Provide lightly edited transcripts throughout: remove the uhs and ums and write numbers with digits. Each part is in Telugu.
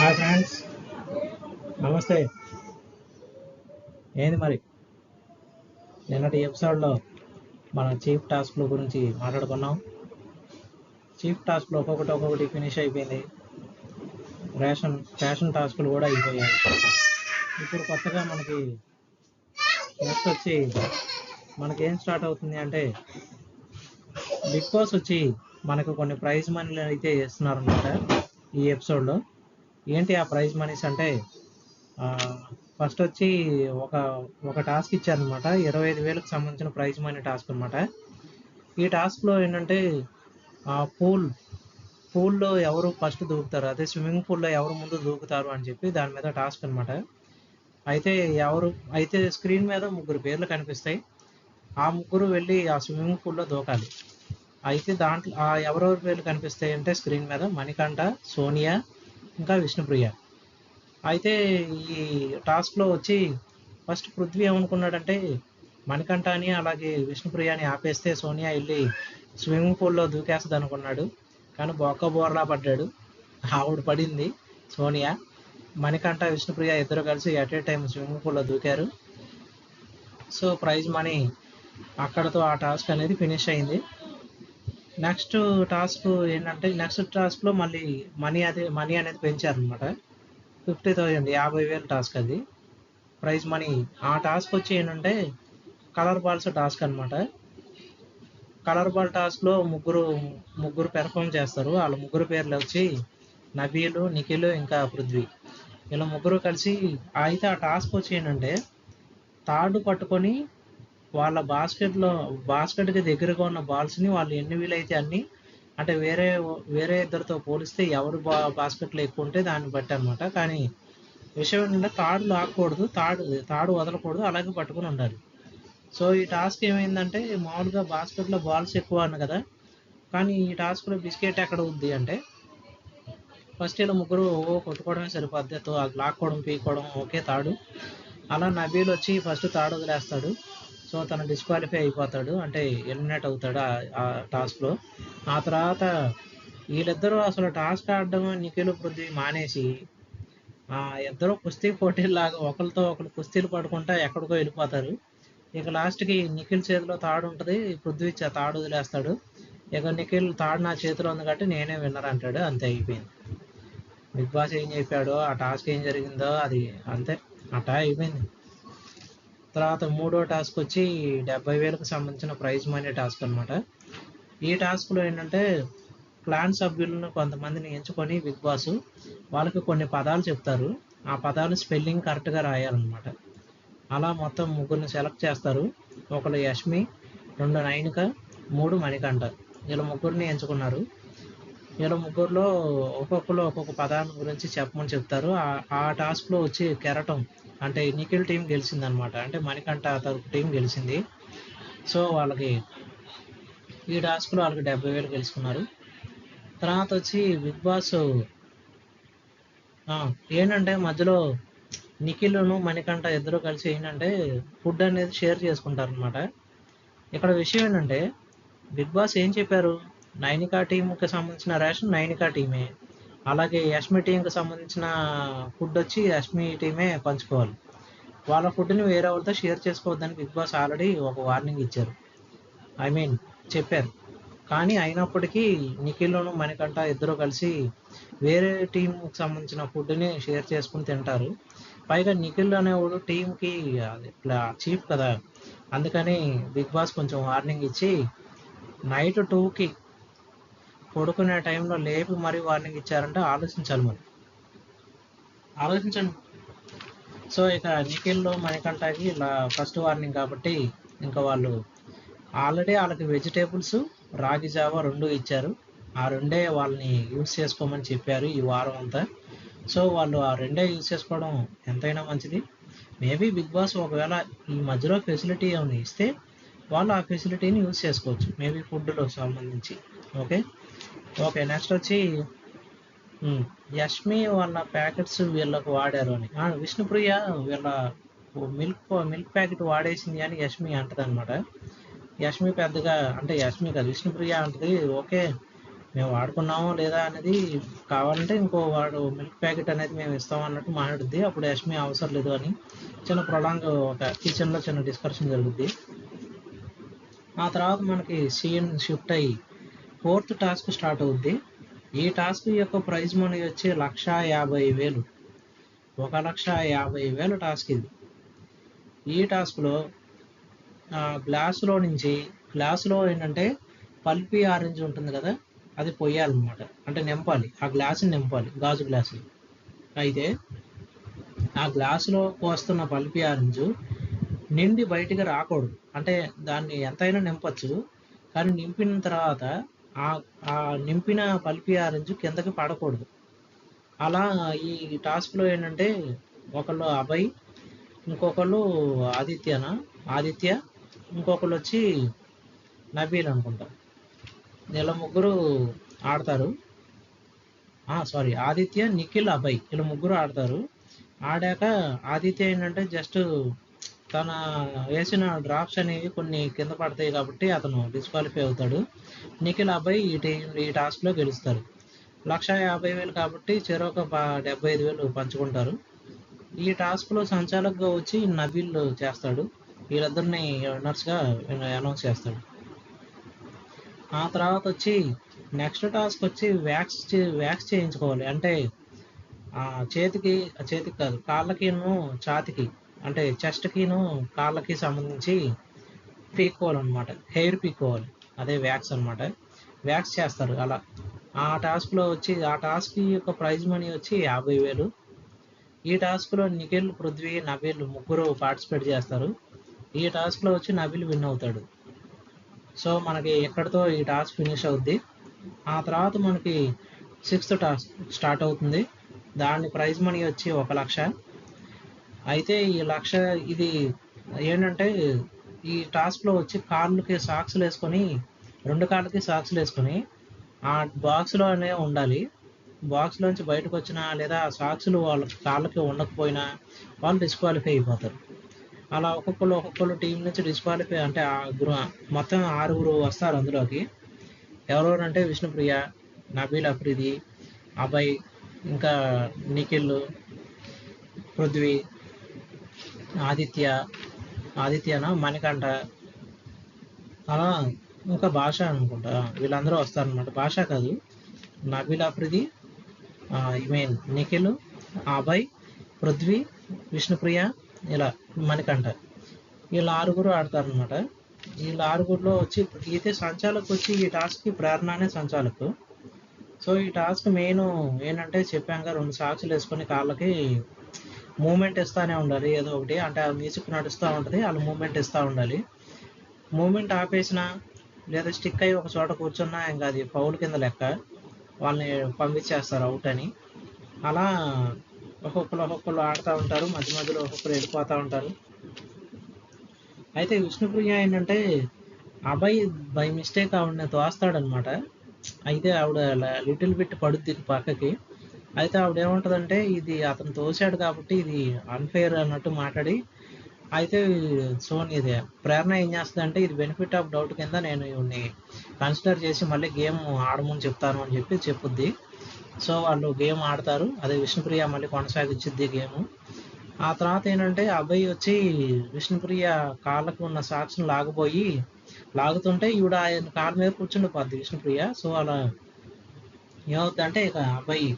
హాయ్ ఫ్రెండ్స్, నమస్తే. ఏంది మరి నిన్నటి ఎపిసోడ్లో మన చీఫ్ టాస్క్ల గురించి మాట్లాడుకున్నాం. చీఫ్ టాస్క్లు ఒక్కొక్కటి ఫినిష్ అయిపోయింది. ఫ్యాషన్ టాస్క్లు కూడా అయిపోయాయి. ఇప్పుడు కొత్తగా మనకి నెక్స్ట్ వచ్చి మనకేం స్టార్ట్ అవుతుంది అంటే బిగ్ బాస్ వచ్చి మనకు కొన్ని ప్రైజ్ మనీలు అయితే ఇస్తున్నారనమాట ఈ ఎపిసోడ్లో. ఏంటి ఆ ప్రైజ్ మనీస్ అంటే ఫస్ట్ వచ్చి ఒక ఒక టాస్క్ ఇచ్చారనమాట. 25,000కి సంబంధించిన ప్రైజ్ మనీ టాస్క్ అనమాట. ఈ టాస్క్లో ఏంటంటే పూల్లో ఎవరు ఫస్ట్ దూకుతారు, అదే స్విమ్మింగ్ పూల్లో ఎవరు ముందు దూకుతారు అని చెప్పి దాని మీద టాస్క్ అనమాట. అయితే స్క్రీన్ మీద 3 పేర్లు కనిపిస్తాయి. ఆ 3 వెళ్ళి ఆ స్విమ్మింగ్ పూల్లో దూకాలి. అయితే దాంట్లో ఎవరెవరి పేర్లు కనిపిస్తాయి అంటే స్క్రీన్ మీద మణికంఠ, సోనియా, ఇంకా విష్ణుప్రియ. అయితే ఈ టాస్క్లో వచ్చి ఫస్ట్ పృథ్వీ ఏమనుకున్నాడంటే మణికంఠ అని అలాగే విష్ణుప్రియ అని ఆపేస్తే సోనియా వెళ్ళి స్విమ్మింగ్ పూల్లో దూకేస్తుంది అనుకున్నాడు. కానీ బోర్లా పడ్డాడు. ఆవిడ పడింది సోనియా. మణికంఠ, విష్ణుప్రియ ఇద్దరు కలిసి ఎట్ ఏ టైం స్విమ్మింగ్ పూల్లో దూకారు. సో ప్రైజ్ మనీ అక్కడతో ఆ టాస్క్ అనేది ఫినిష్ అయింది. నెక్స్ట్ టాస్క్ ఏంటంటే నెక్స్ట్ టాస్క్లో మళ్ళీ మనీ అనేది పెంచారనమాట. 50,000, 50,000 టాస్క్ అది ప్రైజ్ మనీ. ఆ టాస్క్ వచ్చి ఏంటంటే కలర్ బాల్స్ టాస్క్ అనమాట. కలర్ బాల్ టాస్క్లో ముగ్గురు పెర్ఫామ్ చేస్తారు. వాళ్ళ ముగ్గురు పేర్లు వచ్చి నబీలు, నిఖిల్, ఇంకా పృథ్వీ. వీళ్ళ ముగ్గురు కలిసి అయితే ఆ టాస్క్ వచ్చి ఏంటంటే తాడు పట్టుకొని వాళ్ళ బాస్కెట్కి దగ్గరగా ఉన్న బాల్స్ని వాళ్ళు ఎన్ని వీలైతే అన్ని, అంటే వేరే ఇద్దరితో పోలిస్తే ఎవరు బాస్కెట్లో ఎక్కువ ఉంటే దాన్ని బట్టి అనమాట. కానీ విషయం ఏంటంటే తాడు లాక్కూడదు, తాడు వదలకూడదు, అలాగే పట్టుకుని ఉండాలి. సో ఈ టాస్క్ ఏమైందంటే మామూలుగా బాస్కెట్లో బాల్స్ ఎక్కువ అన్న కదా, కానీ ఈ టాస్క్లో బిస్కెట్ ఎక్కడ ఉంది అంటే ఫస్ట్ ఇలా ముగ్గురు కొట్టుకోవడమే సరిపోద్ది. లాక్కోవడం, పీక్కోవడం ఓకే తాడు. అలా నబీల్ వచ్చి ఫస్ట్ తాడు వదిలేస్తాడు. సో తను డిస్క్వాలిఫై అయిపోతాడు, అంటే ఎలిమినేట్ అవుతాడు ఆ టాస్క్లో. ఆ తర్వాత వీళ్ళిద్దరూ అసలు టాస్క్ ఆడడం నిఖిల్, పృథ్వీ మానేసి ఇద్దరు కుస్తీ పోటీలాగా ఒకరితో ఒకరు కుస్తీలు పడుకుంటా ఎక్కడికో వెళ్ళిపోతారు. ఇక లాస్ట్కి నిఖిల్ చేతిలో తాడు ఉంటుంది, పృథ్వీ తాడు వదిలేస్తాడు. ఇక నిఖిల్ తాడు నా చేతిలో ఉంది కాబట్టి నేనే విన్నర్ అంటాడు. అంతే అయిపోయింది. బిగ్ బాస్ ఏం చెప్పాడో, ఆ టాస్క్ ఏం జరిగిందో అది అంతే, అటా అయిపోయింది. తర్వాత మూడో టాస్క్ వచ్చి 70,000కి సంబంధించిన ప్రైజ్ మనీ టాస్క్ అనమాట. ఈ టాస్క్లో ఏంటంటే క్లాన్ సభ్యులను కొంతమందిని ఎంచుకొని బిగ్ బాస్ వాళ్ళకి కొన్ని పదాలు చెప్తారు. ఆ పదాలు స్పెల్లింగ్ కరెక్ట్గా రాయాలన్నమాట. అలా మొత్తం ముగ్గురిని సెలెక్ట్ చేస్తారు. ఒకరు యష్మి, 2 నైనిక, 3 మణికంఠ. వీళ్ళ ముగ్గురిని ఎంచుకున్నారు. వీళ్ళ ముగ్గురులో ఒక్కొక్కరు ఒక్కొక్క పదాన్ని గురించి చెప్పమని చెప్తారు. ఆ టాస్క్లో వచ్చి కెరటం అంటే నిఖిల్ టీం గెలిచిందనమాట. అంటే మణికంఠ తరపు టీం గెలిచింది. సో వాళ్ళకి ఈ టాస్క్లో వాళ్ళకి 70,000 గెలుచుకున్నారు. తర్వాత వచ్చి బిగ్ బాస్ ఏంటంటే మధ్యలో నిఖిల్ను, మణికంఠ ఇద్దరు కలిసి ఏంటంటే ఫుడ్ అనేది షేర్ చేసుకుంటారు అనమాట. ఇక్కడ విషయం ఏంటంటే బిగ్ బాస్ ఏం చెప్పారు, నైనికా టీంకి సంబంధించిన రేషన్ నైనికా టీమే, అలాగే యష్మి టీంకి సంబంధించిన ఫుడ్ వచ్చి యష్మి టీమే పంచుకోవాలి. వాళ్ళ ఫుడ్ని వేరే వాళ్ళతో షేర్ చేసుకోవద్దని బిగ్ బాస్ ఆల్రెడీ ఒక వార్నింగ్ ఇచ్చారు, చెప్పారు. కానీ అయినప్పటికీ నిఖిల్ను, మణికంఠ ఇద్దరు కలిసి వేరే టీంకి సంబంధించిన ఫుడ్ని షేర్ చేసుకుని తింటారు. పైగా నిఖిల్ అనేవాడు టీంకి చీఫ్ కదా, అందుకని బిగ్ బాస్ కొంచెం వార్నింగ్ ఇచ్చి నైట్ 2కి పడుకునే టైంలో లేపి మరీ వార్నింగ్ ఇచ్చారంటే ఆలోచించాలి, మరి ఆలోచించండి. సో ఇక నిఖిల్, మణికంఠకి ఇలా ఫస్ట్ వార్నింగ్ కాబట్టి ఇంకా వాళ్ళు ఆల్రెడీ వాళ్ళకి వెజిటేబుల్స్, రాగి జావా 2 ఇచ్చారు. ఆ 2 వాళ్ళని యూజ్ చేసుకోమని చెప్పారు ఈ వారం అంతా. సో వాళ్ళు ఆ 2 యూజ్ చేసుకోవడం ఎంతైనా మంచిది. మేబీ బిగ్ బాస్ ఒకవేళ ఈ మధ్యలో ఫెసిలిటీ ఏమైనా ఇస్తే వాళ్ళు ఆ ఫెసిలిటీని యూజ్ చేసుకోవచ్చు, మేబీ ఫుడ్లో సంబంధించి. ఓకే నెక్స్ట్ వచ్చి యష్మి వాళ్ళ ప్యాకెట్స్ వీళ్ళకు వాడారు అని, విష్ణుప్రియ వీళ్ళ మిల్క్ ప్యాకెట్ వాడేసింది అని యష్మి అంటది అనమాట. యష్మి పెద్దగా, అంటే యష్మి కాదు విష్ణుప్రియ అంటది, ఓకే మేము వాడుకున్నామో లేదా అనేది కావాలంటే ఇంకో వాడు మిల్క్ ప్యాకెట్ అనేది మేము ఇస్తాం అన్నట్టు మాట్లాడుద్ది. అప్పుడు యష్మి అవసరం లేదు అని చిన్న ప్రొలాంగ్ ఒక కిచెన్లో చిన్న డిస్కషన్ జరుగుద్ది. ఆ తర్వాత మనకి సీన్ షిఫ్ట్ అయ్యి 4th టాస్క్ స్టార్ట్ అవుద్ది. ఈ టాస్క్ యొక్క ప్రైజ్ మనీ వచ్చి 1,50,000. 1,50,000 టాస్క్ ఇది. ఈ టాస్క్లో గ్లాసులో ఏంటంటే పల్పీ ఆరెంజ్ ఉంటుంది కదా, అది పొయ్యాలన్నమాట. అంటే నింపాలి, ఆ గ్లాసుని నింపాలి, గాజు గ్లాసుని. అయితే ఆ గ్లాసులో పోస్తున్న పల్పీ ఆరెంజ్ నిండి బయటికి రాకూడదు. అంటే దాన్ని ఎంతైనా నింపచ్చు, కానీ నింపిన తర్వాత ఆ నింపిన పల్పీ ఆరెంజ్ కిందకి పడకూడదు. అలా ఈ టాస్క్లో ఏంటంటే ఒకళ్ళు అభయ్, ఇంకొకళ్ళు ఆదిత్య, ఇంకొకళ్ళు వచ్చి నబీల్ అనుకుంటా. వీళ్ళ ముగ్గురు ఆడతారు. సారీ, ఆదిత్య, నిఖిల్, అభయ్ వీళ్ళ ముగ్గురు ఆడతారు. ఆడాక ఆదిత్య ఏంటంటే జస్ట్ తన వేసిన డ్రాప్స్ అనేవి కొన్ని కింద పడతాయి కాబట్టి అతను డిస్క్వాలిఫై అవుతాడు. నిఖిల్, అభయ్ ఈ టాస్క్లో గెలుస్తారు. 1,50,000 కాబట్టి చెరొక 75,000 పంచుకుంటారు. ఈ టాస్క్లో సంచాలకుగా వచ్చి నబీల్ చేస్తాడు. వీళ్ళిద్దరిని విన్నర్స్గా అనౌన్స్ చేస్తాడు. ఆ తర్వాత వచ్చి నెక్స్ట్ టాస్క్ వచ్చి వ్యాక్స్ చేయించుకోవాలి. అంటే చేతికి కాదు, కాళ్ళకిను ఛాతికి, అంటే చెస్ట్కిను కాళ్ళకి సంబంధించి పీక్కోవాలన్నమాట. హెయిర్ పీక్కోవాలి, అదే వ్యాక్స్ అనమాట. వ్యాక్స్ చేస్తారు. అలా ఆ టాస్క్ యొక్క ప్రైజ్ మనీ వచ్చి 50,000. ఈ టాస్క్లో నిఖిల్, పృథ్వీ, నబీల్ ముగ్గురు పార్టిసిపేట్ చేస్తారు. ఈ టాస్క్లో వచ్చి నబీల్ విన్ అవుతాడు. సో మనకి ఎక్కడితో ఈ టాస్క్ ఫినిష్ అవుద్ది. ఆ తర్వాత మనకి 6th టాస్క్ స్టార్ట్ అవుతుంది. దాని ప్రైజ్ మనీ వచ్చి 1,00,000. అయితే ఈ 1,00,000 ఇది ఏంటంటే ఈ టాస్క్లో వచ్చి కాళ్ళకి సాక్స్లు వేసుకొని, 2 కాళ్ళకి సాక్స్లు వేసుకొని ఆ బాక్స్లోనే ఉండాలి. బాక్స్లోంచి బయటకు వచ్చినా లేదా సాక్స్లు వాళ్ళ కాళ్ళకి ఉండకపోయినా వాళ్ళు డిస్క్వాలిఫై అయిపోతారు. అలా ఒక్కొక్కరు టీం నుంచి డిస్క్వాలిఫై, అంటే మొత్తం 6 వస్తారు అందులోకి. ఎవరెవరంటే విష్ణుప్రియ, నబీల్ అఫ్రిది, అభయ్, ఇంకా నిఖిల్, పృథ్వీ, మణికంఠ, అలా ఇంకా భాష అనుకుంటా, వీళ్ళందరూ వస్తారనమాట. భాష కాదు, నబీల్ అఫ్రిది, నిఖిల్, అభయ్, పృథ్వీ, విష్ణుప్రియ, ఇలా మణికంఠ, వీళ్ళు 6 ఆడతారనమాట. వీళ్ళ 6లో వచ్చి అయితే సంచాలకు వచ్చి ఈ టాస్క్కి ప్రేరణ అనే సంచాలకు. సో ఈ టాస్క్ మెయిన్ ఏంటంటే చెప్పాక 2 సాక్స్లు వేసుకొని కాళ్ళకి మూమెంట్ ఇస్తూనే ఉండాలి ఏదో ఒకటి. అంటే ఆ మ్యూజిక్ నడుస్తూ ఉంటుంది, వాళ్ళు మూమెంట్ ఇస్తూ ఉండాలి. మూమెంట్ ఆపేసినా లేదా స్టిక్ అయ్యి ఒక చోట కూర్చున్నా ఇంకా అది ఫౌల్ కింద లెక్క, వాళ్ళని పంపించేస్తారు అవుట్ అని. అలా ఒక్కొక్కరు ఆడుతూ ఉంటారు, మధ్యలో ఒక్కొక్కరు వెళ్ళిపోతూ ఉంటారు. అయితే విష్ణుప్రియ ఏంటంటే అభయ్ బై మిస్టేక్ ఆవిడని తోస్తాడనమాట. అయితే ఆవిడ లిటిల్ బిట్ పడుద్ది పక్కకి. అయితే ఆవిడ ఏముంటుందంటే ఇది అతను తోసాడు కాబట్టి ఇది అన్ఫెయిర్ అన్నట్టు మాట్లాడి, అయితే ఇది ప్రేరణ ఏం చేస్తుందంటే ఇది బెనిఫిట్ ఆఫ్ డౌట్ కింద నేను ఇవన్నీ కన్సిడర్ చేసి మళ్ళీ గేమ్ ఆడమని చెప్తాను అని చెప్పుద్ది. సో వాళ్ళు గేమ్ ఆడతారు. అదే విష్ణుప్రియ మళ్ళీ కొనసాగించిద్ది గేమ్. ఆ తర్వాత ఏంటంటే అభయ్ వచ్చి విష్ణుప్రియ కాళ్ళకు ఉన్న సాక్స్ని లాగుతుంటే ఈవిడ ఆయన కాళ్ళ మీద కూర్చుండిపోద్ది విష్ణుప్రియ. సో అలా ఏమవుతుందంటే ఇక అభయ్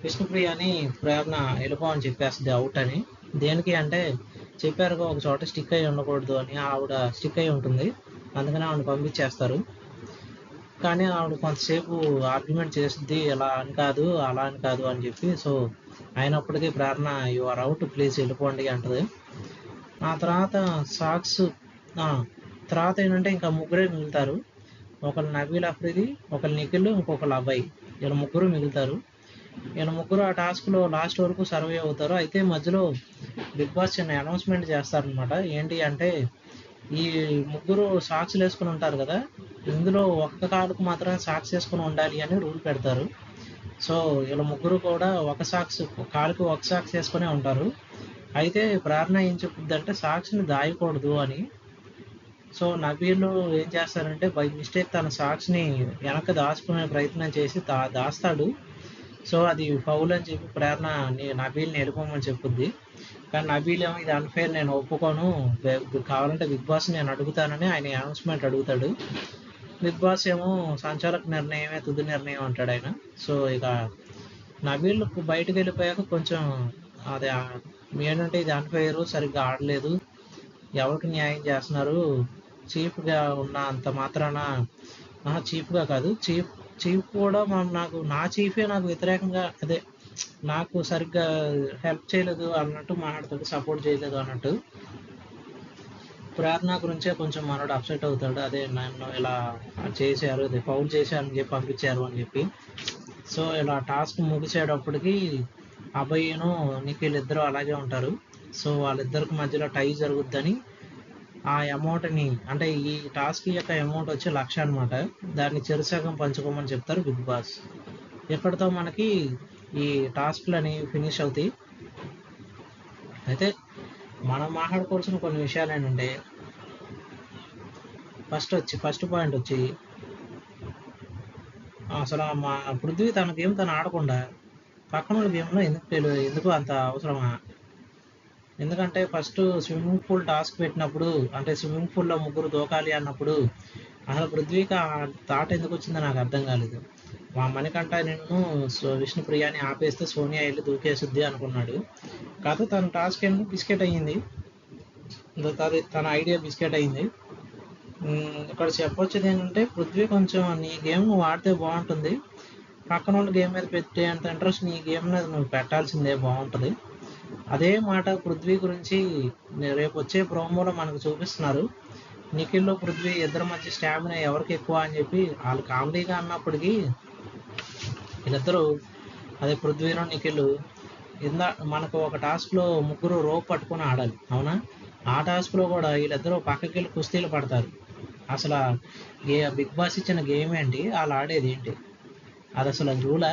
విష్ణుప్రియని ప్రేరణ వెళ్ళిపోవని చెప్పేస్తుంది అవుట్ అని. దేనికి అంటే చెప్పారుగా ఒక చోట స్టిక్ అయి ఉండకూడదు అని, ఆవిడ స్టిక్ అయి ఉంటుంది, అందుకని ఆవిడ పంపించేస్తారు. కానీ ఆవిడ కొంతసేపు ఆర్గ్యుమెంట్ చేస్తుంది, ఇలా అని కాదు అలా అని కాదు అని చెప్పి. సో అయినప్పటికీ ప్రేరణ యు ఆర్ అవుట్, ప్లీజ్ వెళ్ళిపోండి అంటది. ఆ తర్వాత తర్వాత ఏంటంటే ఇంకా ముగ్గురే మిగులుతారు. ఒకళ్ళు నబీల్ అఫ్రిది, ఒకళ్ళు నిఖిల్, ఇంకొకళ్ళు అభయ్, వీళ్ళ ముగ్గురు మిగులుతారు. వీళ్ళ ముగ్గురు ఆ టాస్క్లో లాస్ట్ వరకు సర్వే అవుతారు. అయితే మధ్యలో బిగ్ బాస్ చిన్న అనౌన్స్మెంట్ చేస్తారనమాట. ఏంటి అంటే ఈ ముగ్గురు సాక్స్లు వేసుకుని ఉంటారు కదా, ఇందులో ఒక్క కాలుకు మాత్రమే సాక్స్ వేసుకుని ఉండాలి అని రూల్ పెడతారు. సో వీళ్ళ ముగ్గురు కూడా కాలుకి ఒక సాక్స్ వేసుకునే ఉంటారు. అయితే ప్రేరణ ఏం చెప్పుద్ది అంటే సాక్స్ని దాయకూడదు అని. సో నబీల్ ఏం చేస్తారంటే బై మిస్టేక్ తన సాక్స్ని వెనక దాచుకునే ప్రయత్నం చేసి దాస్తాడు. సో అది ఫౌల్ అని చెప్పి ప్రేరణ నబీల్ని వెళ్ళిపోమని చెప్పుద్ది. కానీ నబీల్ ఏమో ఇది అన్ఫేర్, నేను ఒప్పుకోను, కావాలంటే బిగ్ బాస్ నేను అడుగుతానని ఆయన అనౌన్స్మెంట్ అడుగుతాడు. బిగ్ బాస్ ఏమో సంచాలక నిర్ణయమే తుది నిర్ణయం అంటాడు ఆయన. సో ఇక నబీల్ బయటకు వెళ్ళిపోయాక కొంచెం అది ఏంటంటే ఇది అన్ఫేర్, సరిగ్గా ఆడలేదు, ఎవరికి న్యాయం చేస్తున్నారు, చీఫ్గా ఉన్న అంత మాత్రాన, చీఫ్గా కాదు, చీఫ్ కూడా నా చీఫే నాకు వ్యతిరేకంగా, అదే నాకు సరిగ్గా హెల్ప్ చేయలేదు అన్నట్టు మాట్లాడతాడు, సపోర్ట్ చేయలేదు అన్నట్టు. ప్రేరణ గురించే కొంచెం మనోడు అప్సెట్ అవుతాడు, అదే నన్ను ఇలా చేశారు, అదే ఫౌల్ చేశారని చెప్పి పంపించారు అని చెప్పి. సో ఇలా టాస్క్ ముగిసేటప్పటికి అభయ్ను నిఖిల్ ఇద్దరు అలాగే ఉంటారు. సో వాళ్ళిద్దరికి మధ్యలో టై జరుగుద్దని ఆ అమౌంట్ని, అంటే ఈ టాస్క్ యొక్క అమౌంట్ వచ్చి 1,00,000 అనమాట, దాన్ని చెరుసగం పంచుకోమని చెప్తారు బిగ్ బాస్. ఇక్కడితో మనకి ఈ టాస్క్లని ఫినిష్ అవుతాయి. అయితే మనం మాట్లాడుకోవాల్సిన కొన్ని విషయాలు ఏంటంటే, ఫస్ట్ పాయింట్ వచ్చి అసలు మా పృథ్వీ తన గేమ్ తను ఆడకుండా పక్కన వాళ్ళ గేమ్లో ఎందుకు అంత అవసరమా? ఎందుకంటే ఫస్ట్ స్విమ్మింగ్ పూల్ టాస్క్ పెట్టినప్పుడు, అంటే స్విమ్మింగ్ పూల్లో ముగ్గురు దూకాలి అన్నప్పుడు అసలు పృథ్వీకి ఆ థాట్ ఎందుకు వచ్చిందో నాకు అర్థం కాలేదు. మా మణికంఠ నిన్ను విష్ణుప్రియాని ఆపేస్తే సోనియా వెళ్ళి దూకేసుద్ది అనుకున్నాడు. కాకపోతే తన టాస్క్ ఏమో బిస్కెట్ అయ్యింది, తన ఐడియా బిస్కెట్ అయ్యింది. ఇక్కడ చెప్పొచ్చేది ఏంటంటే, పృథ్వీ కొంచెం నీ గేమ్ నువ్వు ఆడితే బాగుంటుంది, పక్కన వాళ్ళు గేమ్ మీద పెట్టే అంత ఇంట్రెస్ట్ నీ గేమ్ మీద నువ్వు పెట్టాల్సిందే, బాగుంటుంది. అదే మాట పృథ్వీ గురించి రేపు వచ్చే ప్రోమోలో మనకు చూపిస్తున్నారు. నిఖిల్ పృథ్వీ ఇద్దరి మధ్య స్టామినా ఎవరికి ఎక్కువ అని చెప్పి వాళ్ళు కామెడీగా అన్నప్పటికీ వీళ్ళిద్దరూ, అదే పృథ్వీలో నిఖిల్, మనకు ఒక టాస్క్లో ముగ్గురు రోప్ పట్టుకొని ఆడాలి, అవునా? ఆ టాస్క్లో కూడా వీళ్ళిద్దరూ పక్కకి వెళ్ళి కుస్తీలు పడతారు. అసలు బిగ్ బాస్ ఇచ్చిన గేమ్ ఏంటి, వాళ్ళు ఆడేది ఏంటి, అది అసలు రూలా?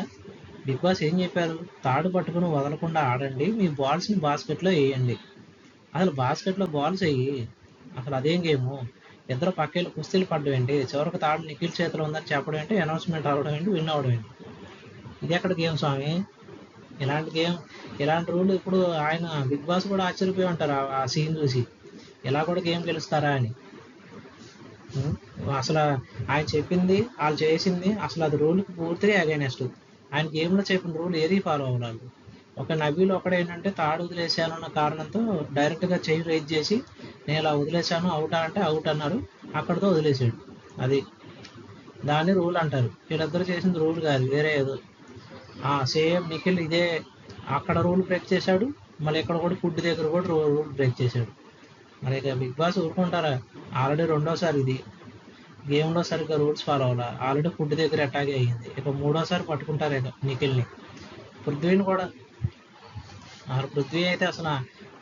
బిగ్ బాస్ ఏం చెప్పారు, తాడు పట్టుకుని వదలకుండా ఆడండి, మీ బాల్స్ని బాస్కెట్లో వేయండి. అసలు బాస్కెట్లో బాల్స్ వేయి, అసలు అదేం గేము? ఇద్దరు పక్కేళ్ళు కుస్తీలు పడ్డం ఏంటి, చివరికి తాడు నిఖిల్ చేతిలో ఉందని చెప్పడం ఏంటి, అనౌన్స్మెంట్ అవ్వడం ఏంటి, విన్ అవ్వడం ఏంటి? ఇది ఎక్కడ గేమ్ స్వామి? ఇలాంటి రూల్ ఇప్పుడు ఆయన బిగ్ బాస్ కూడా ఆశ్చర్యపోయి ఉంటారు ఆ సీన్ చూసి, ఇలా కూడా గేమ్ గెలుస్తారా అని. అసలు ఆయన చెప్పింది వాళ్ళు చేసింది అసలు అది రూల్కి పూర్తిగా అగైనెస్ట్. ఆయన గేమ్లో చెప్పిన రూల్ ఏది ఫాలో అవ్వాలి. ఒక నబీలు ఒకడేంటంటే తాడు వదిలేశాను అన్న కారణంతో డైరెక్ట్గా చెయ్యి రైజ్ చేసి నేను ఇలా వదిలేశాను, అవుటా అంటే అవుట్ అన్నారు, అక్కడితో వదిలేసాడు. అది దాన్ని రూల్ అంటారు. వీళ్ళిద్దరు చేసింది రూల్ కాదు, వేరే ఏదో. సేమ్ నిఖిల్ ఇదే, అక్కడ రూల్ బ్రేక్ చేశాడు, మళ్ళీ ఇక్కడ కూడా ఫుడ్ దగ్గర కూడా రూల్ బ్రేక్ చేశాడు. మరి ఇక బిగ్ బాస్ ఊరుకుంటారా? ఆల్రెడీ రెండోసారి ఇది గేమ్లో సరిగ్గా రూల్స్ ఫాలో అవ్వాలా, ఆల్రెడీ ఫుడ్ దగ్గర అటాక్ అయ్యింది, ఇక మూడోసారి పట్టుకుంటారు ఇక నిఖిల్ని. పృథ్వీని కూడా, పృథ్వీ అయితే అసలు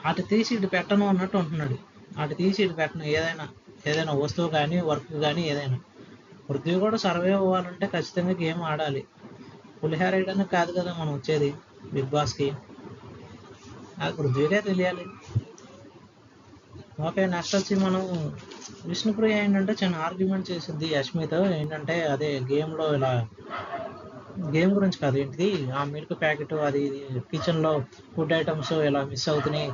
అటు తీసి ఇటు పెట్టను అన్నట్టు ఉంటున్నాడు, అటు తీసి ఇటు పెట్టను, ఏదైనా వస్తువు కానీ వర్క్ కానీ ఏదైనా. పృథ్వీ కూడా సర్వే అవ్వాలంటే ఖచ్చితంగా గేమ్ ఆడాలి. పులిహార వేయడానికి కాదు కదా మనం వచ్చేది బిగ్ బాస్కి, అది పృథ్వీకే తెలియాలి. ఓకే, నెక్స్ట్ వచ్చి మనం విష్ణుప్రియ ఏంటంటే చిన్న ఆర్గ్యుమెంట్ చేసింది యష్మితో, ఏంటంటే అదే గేమ్లో ఇలా, గేమ్ గురించి కాదు, ఏంటిది ఆ మిల్క్ ప్యాకెట్ అది కిచెన్లో ఫుడ్ ఐటమ్స్ ఇలా మిస్ అవుతున్నాయి,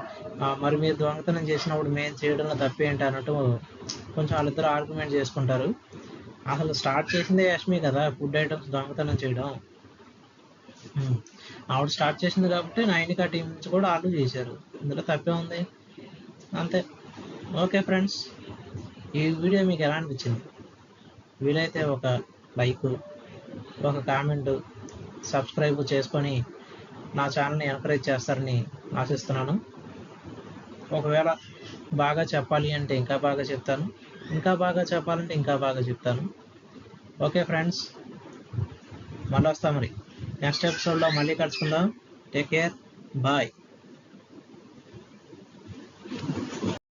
మరి మీరు దొంగతనం చేసినప్పుడు మేము చేయడంలో తప్పేంటి అన్నట్టు కొంచెం వాళ్ళిద్దరు ఆర్గ్యుమెంట్ చేసుకుంటారు. అసలు స్టార్ట్ చేసిందే యష్మి కదా ఫుడ్ ఐటమ్స్ దొంగతనం చేయడం, ఆవిడ స్టార్ట్ చేసింది కాబట్టి నైనికా టీం నుంచి కూడా వాళ్ళు చేశారు, ఇందులో తప్పే ఉంది, అంతే. ఓకే ఫ్రెండ్స్, ఈ వీడియో మీకు ఎలా అనిపించింది? వీలైతే ఒక లైక్, ఒక కామెంట్, సబ్స్క్రైబ్ చేసుకొని నా ఛానల్ని ఎంకరేజ్ చేస్తారని ఆశిస్తున్నాను. ఒకవేళ బాగా చెప్పాలి అంటే ఇంకా బాగా చెప్తాను, ఇంకా బాగా చెప్పాలంటే ఇంకా బాగా చెప్తాను. ఓకే ఫ్రెండ్స్, మళ్ళీ వస్తాం, మరి నెక్స్ట్ ఎపిసోడ్లో మళ్ళీ కలుసుకుందాం. Take care, bye.